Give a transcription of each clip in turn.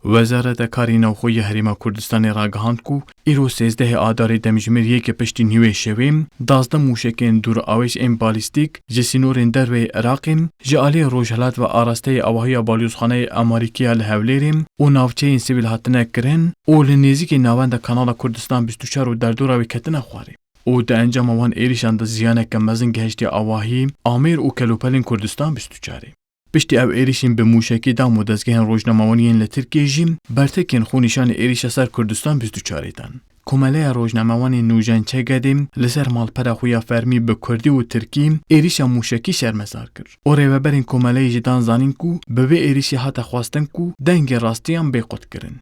وزارت کاری نوخوی هریما کردستان راگهاند کو ایرو 13 آدار دمجمر یک پشتی نیوی شویم 12 موشکین دور آویش ام بالیستیک جسینورین در و عراقیم جالی روجهلات و آراسته آواهی بالیوزخانه امریکایی لحولیم و ناوچه این سیویل هاتنه کرن و لنزیک ناوند کانال کردستان 24 و در دور و کتنه خواریم. او د انجام وان ایریشان د زیانه کمزن گهشتی آواهی آمیر و کلوپلین کردستان 24. پشتی او ایریشین به موشکی دا مدزگهن روزنامه‌وانیین لترکیه جیم برتکین خونیشان ایریش سر کردستان 24 دن. کماله روزنامه‌وانی نوجان چه گدیم لسر مالپره خویا فرمی به کردی و ترکی ایریش موشکی شرمزار کرد. او ریوبرین کماله جدان زانین کو به وی ایریشی هات خواستن کو دنگ راستیان بیقوت کرن.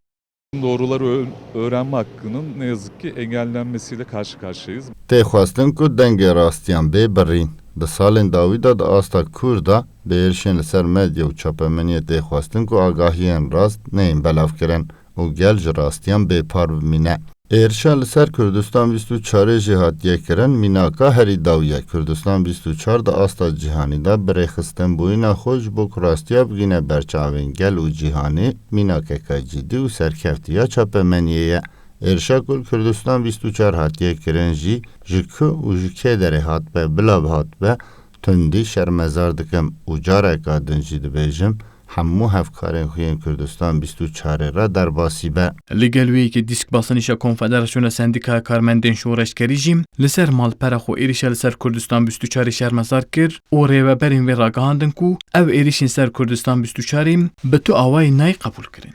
Doğruları öğrenme hakkının ne yazık ki engellenmesiyle karşı karşıyayız. Têxwastin ku dengê rastiyan bê birîn. Di salên dawî de di asta Kurda bi êrişên li ser medya û çapemeniyê têxwastin ku agahiyên rast neyên belavkirin û gel ji rastiyan bêpar bimîne. Êrişa li ser Kurdistan 24 jî hatiye kirin mînaka herî dawiye. Kurdistan 24 di asta cîhanî de birêxistin bûyîna xwe ji bo ku rastiya bigîne berçavên gel û cîhanî mînakeke cidî û serkeftiya çapemeniyê ye. Êrişa ku Kurdistan 24 hatiye kirin jî ji ku û ji kê derê hatbe bila hatbe tundî şermezar dikim û careka din jî dibêjim همو هفکارین خوین کردستان 24 را در باسیبه. لگلوی که دیسک باسنیشا کنفدراسیون سندیکا کارمندین شورشگری جیم لسر مالپره خو ایریش لسر کردستان 24 شرمزار کر و ریوبرین و راگهاندن کو او ایریشین سر کردستان 24 به تو آوای نای قبول کرین.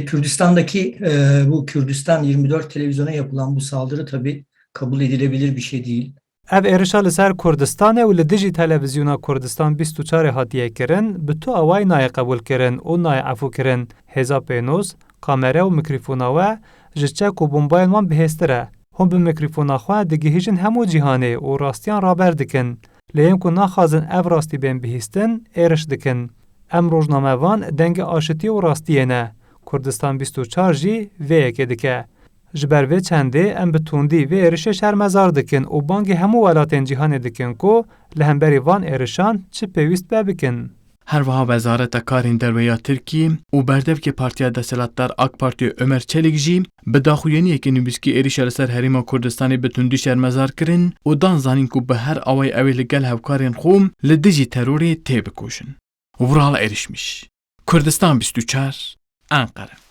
Kürdistan'daki bu Kürdistan 24 televizyona yapılan bu saldırı tabii kabul edilebilir bir şey değil. Ev êrişa li ser Kurdistanê û li dijî televizyona Kurdistan 24 hatiye kirin, bi tu awayî nayê qebûl kirin û nayê efû kirin. Hêza pênûs, kamera û mikrîfona we ji çek û bombayên wan bihêztir e. Hûn bi mikrîfona xwe digihîjin hemû cîhanê û rastiyan raber dikin. Lê yên ku naxwazin ev rastî bên bihîstin, êriş dikin. Em rojnamevan dengê aşitî û rastiyê ne. Kurdistan 24 jî vê yekê dike. Ji ber vê çendê em bi tundî vê êrişê şermezar dikin û bangê hemû welatên cîhanê dikin ku li hemberî van êrişan çi pêwîst be bikin. Herwiha Wezareta Karên Derweya Tirkiyê û berdevkê Partiya Desthilatdar AK Partiya Ömer Çelik jî bi daxuyaniyekê nivîskî êrişa li ser Herêma Kurdistanê bi tundî şermezar kirin û dan zanîn ku bi her awayê ew ê li gel hevkarên xwe li dijî terorê tê bikoşin. Vural êrişmiş. Kurdistan 24 Ankara.